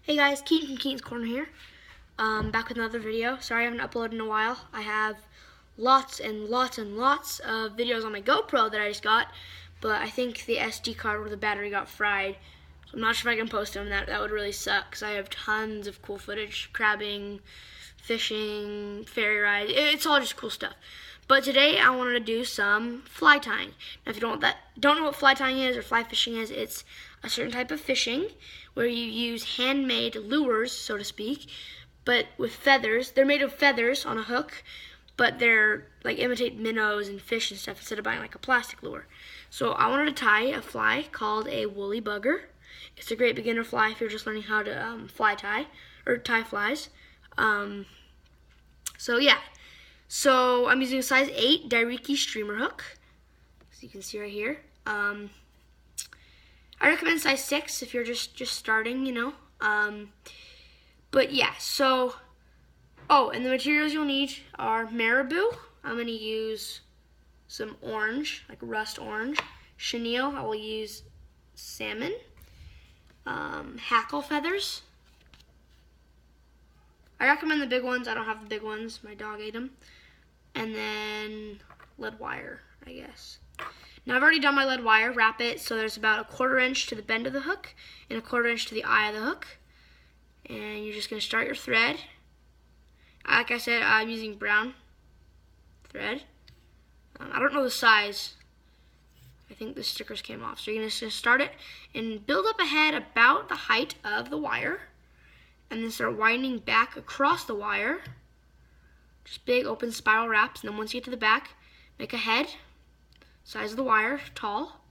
Hey guys, Keaton from Keaton's Corner here. Back with another video. Sorry I haven't uploaded in a while. I have lots and lots and lots of videos on my GoPro that I just got, but I think the SD card or the battery got fried. So I'm not sure if I can post them. That would really suck because I have tons of cool footage, crabbing, fishing, ferry ride. It's all just cool stuff. But today I wanted to do some fly tying. Now if you don't know what fly tying is or fly fishing is, it's a certain type of fishing where you use handmade lures, so to speak, but with feathers. They're made of feathers on a hook, but they're like imitate minnows and fish and stuff instead of buying like a plastic lure. So I wanted to tie a fly called a woolly bugger. It's a great beginner fly if you're just learning how to fly tie or tie flies. So I'm using a size 8 Dairiki streamer hook, as you can see right here. I recommend size 6 if you're just starting, you know. But yeah, so, and the materials you'll need are marabou. I'm going to use some orange, like rust orange. Chenille, I will use salmon. Hackle feathers. I recommend the big ones. I don't have the big ones. My dog ate them. And then lead wire, I guess. Now I've already done my lead wire. Wrap it so there's about 1/4 inch to the bend of the hook and 1/4 inch to the eye of the hook. And you're just going to start your thread. Like I said, I'm using brown thread. I don't know the size. I think the stickers came off. So you're just going to start it and build up a head about the height of the wire. And then start winding back across the wire. Just big open spiral wraps. And then once you get to the back, make a head, size of the wire, tall.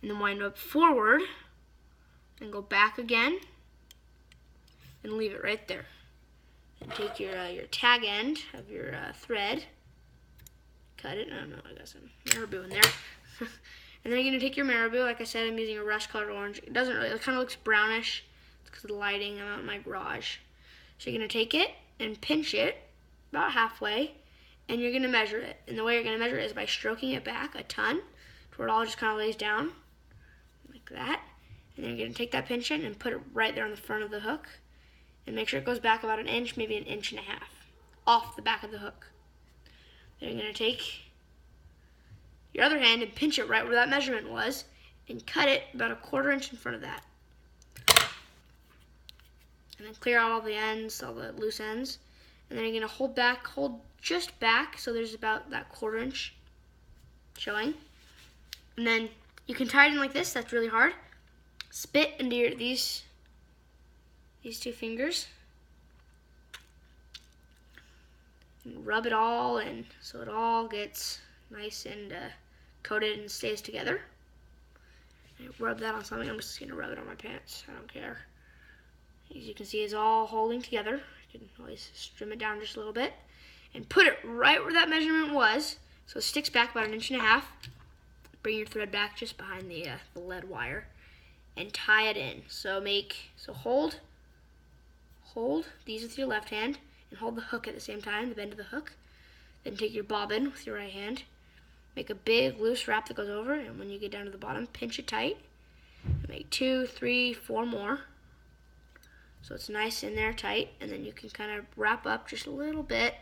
And then wind up forward. And go back again. And leave it right there. And take your tag end of your thread. Cut it. I don't know, I got some marabou in there. And then you're going to take your marabou. Like I said, I'm using a rust colored orange. It doesn't really, it kind of looks brownish. It's because of the lighting. I'm out in my garage. So you're going to take it and pinch it about halfway. And you're going to measure it. And the way you're going to measure it is by stroking it back a ton to where it all just kind of lays down. Like that. And then you're going to take that pinch in and put it right there on the front of the hook. And make sure it goes back about 1 inch, maybe 1.5 inches off the back of the hook. Then you're going to take your other hand and pinch it right where that measurement was and cut it about 1/4 inch in front of that. And then clear out all the ends, all the loose ends. And then you're going to hold just back so there's about that 1/4 inch showing. And then you can tie it in like this, that's really hard. Spit into these 2 fingers. And rub it all in so it all gets nice and coated and stays together. And rub that on something. I'm just going to rub it on my pants. I don't care. As you can see, it's all holding together. You can always trim it down just a little bit. And put it right where that measurement was so it sticks back about 1.5 inches. Bring your thread back just behind the lead wire and tie it in. So hold these with your left hand and hold the hook at the same time, the bend of the hook. Then take your bobbin with your right hand. Make a big loose wrap that goes over, and when you get down to the bottom, pinch it tight. Make 2, 3, 4 more. So it's nice in there tight, and then you can kind of wrap up just a little bit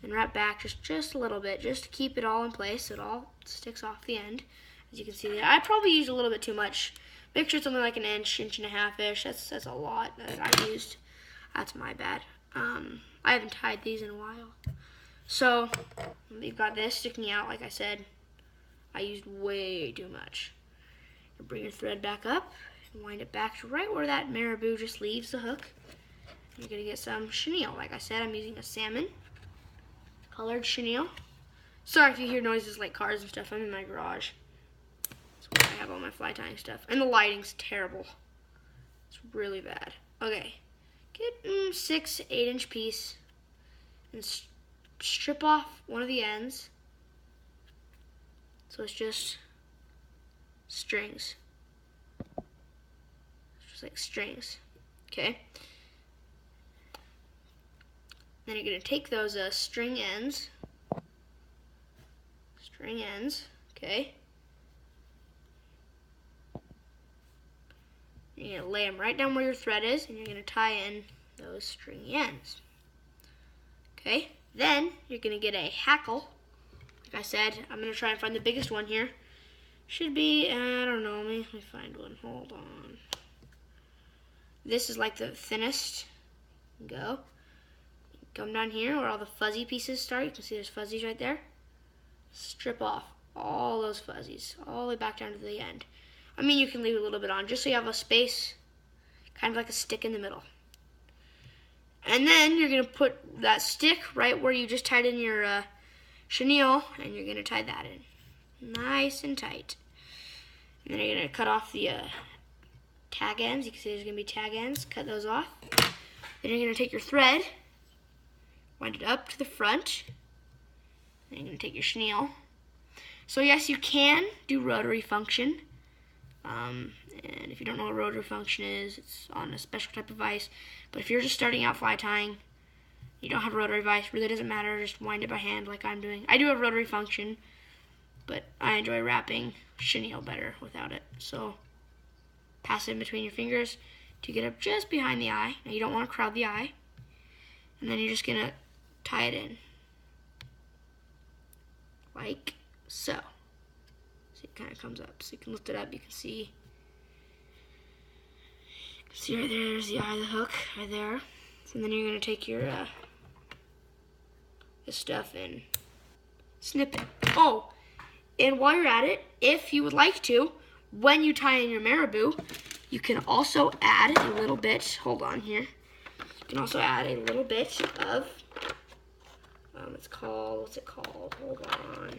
and wrap back just a little bit, just to keep it all in place so it all sticks off the end. As you can see there, I probably used a little bit too much. Make sure it's something like 1 inch, 1.5 inches. That's a lot that I used. That's my bad. I haven't tied these in a while. So you've got this sticking out. Like I said, I used way too much. You bring your thread back up and wind it back to right where that marabou just leaves the hook. You're going to get some chenille. Like I said, I'm using a salmon colored chenille. Sorry if you hear noises like cars and stuff. I'm in my garage. That's where I have all my fly tying stuff. And the lighting's terrible. It's really bad. Okay. Get 6, 8 inch piece and strip off one of the ends. So it's just strings. It's just like strings. Okay. Then you're going to take those string ends, okay, You're going to lay them right down where your thread is, and you're going to tie in those stringy ends. Okay, then you're going to get a hackle. Like I said, I'm going to try and find the biggest one here. Should be, I don't know, let me find one. Hold on. This is like the thinnest. Go. Come down here where all the fuzzy pieces start. You can see there's fuzzies right there. Strip off all those fuzzies, all the way back down to the end. I mean, you can leave a little bit on just so you have a space, kind of like a stick in the middle. And then you're going to put that stick right where you just tied in your chenille, and you're going to tie that in nice and tight. And then you're going to cut off the tag ends. You can see there's going to be tag ends. Cut those off. Then you're going to take your thread, wind it up to the front. Then you're going to take your chenille. So yes, you can do rotary function. And if you don't know what rotary function is, it's on a special type of vise. But if you're just starting out fly tying, you don't have a rotary vise, really doesn't matter, just wind it by hand like I'm doing. I do have rotary function, but I enjoy wrapping chenille better without it. So pass it in between your fingers to get up just behind the eye. Now you don't want to crowd the eye. And then you're just going to tie it in. Like so. See, it kind of comes up. So you can lift it up, you can see. See right there's the eye of the hook, right there. So then you're going to take your this stuff and snip it. Oh, and while you're at it, if you would like to, when you tie in your marabou, you can also add a little bit, hold on here, you can also add a little bit of, what's it called, hold on.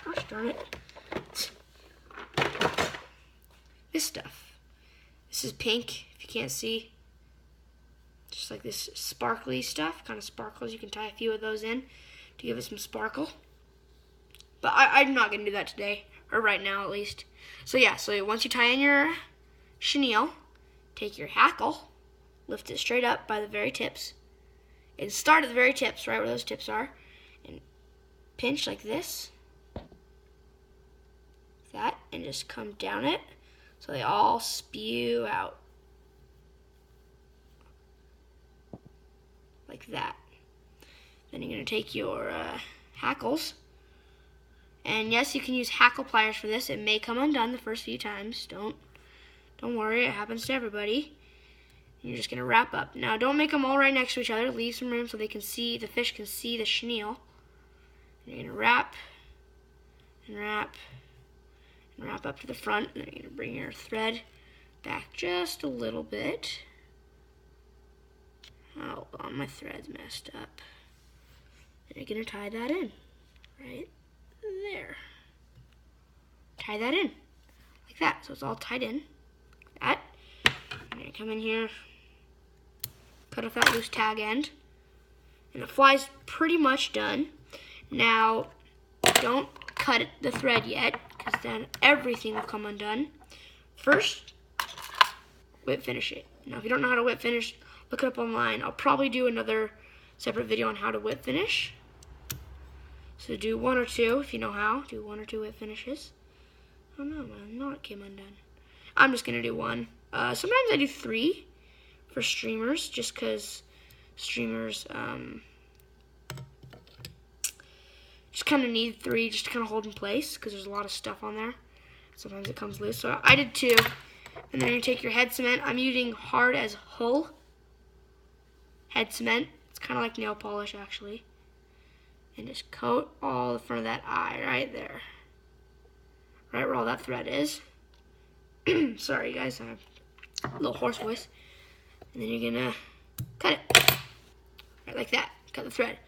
Gosh darn it. This stuff. This is pink, if you can't see. Just like this sparkly stuff, kind of sparkles. You can tie a few of those in to give it some sparkle. But I'm not going to do that today, or right now at least. So yeah, so once you tie in your chenille, take your hackle, lift it straight up by the very tips, and start at the very tips, right where those tips are, and pinch like this, that, and just come down it so they all spew out. Like that. Then you're going to take your hackles, and yes, you can use hackle pliers for this. It may come undone the first few times. Don't worry, it happens to everybody. And you're just going to wrap up. Now, don't make them all right next to each other. Leave some room so they can see, the fish can see the chenille. And you're going to wrap and wrap and wrap up to the front. And then you're going to bring your thread back just a little bit. Oh, my thread's messed up. And you're going to tie that in. Right there. Tie that in. Like that. So it's all tied in. Like that. And you come in here. Cut off that loose tag end. And the fly's pretty much done. Now, don't cut the thread yet, because then everything will come undone. First, whip finish it. Now, if you don't know how to whip finish, look it up online. I'll probably do another separate video on how to whip finish. So do one or two if you know how. Do one or two whip finishes. Oh no, man, no, it came undone. I'm just going to do one. Sometimes I do 3 for streamers, just because streamers just kind of need 3 just to kind of hold in place, because there's a lot of stuff on there. Sometimes it comes loose. So I did 2. And then you take your head cement. I'm using Hard as Hull head cement. It's kind of like nail polish, actually. And just coat all the front of that eye right there. Right where all that thread is. Sorry, guys. I have a little hoarse voice. And then you're going to cut it. Right like that. Cut the thread.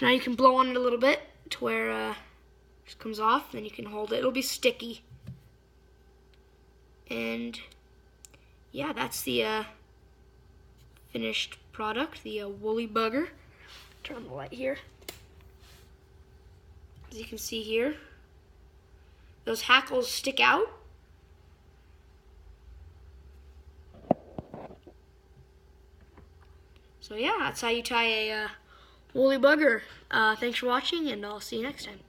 Now you can blow on it a little bit to where it just comes off. Then you can hold it. It'll be sticky. And yeah, that's the finished product, the woolly bugger. Turn on the light here. As you can see here, those hackles stick out. So yeah, that's how you tie a Woolly bugger. Thanks for watching, and I'll see you next time.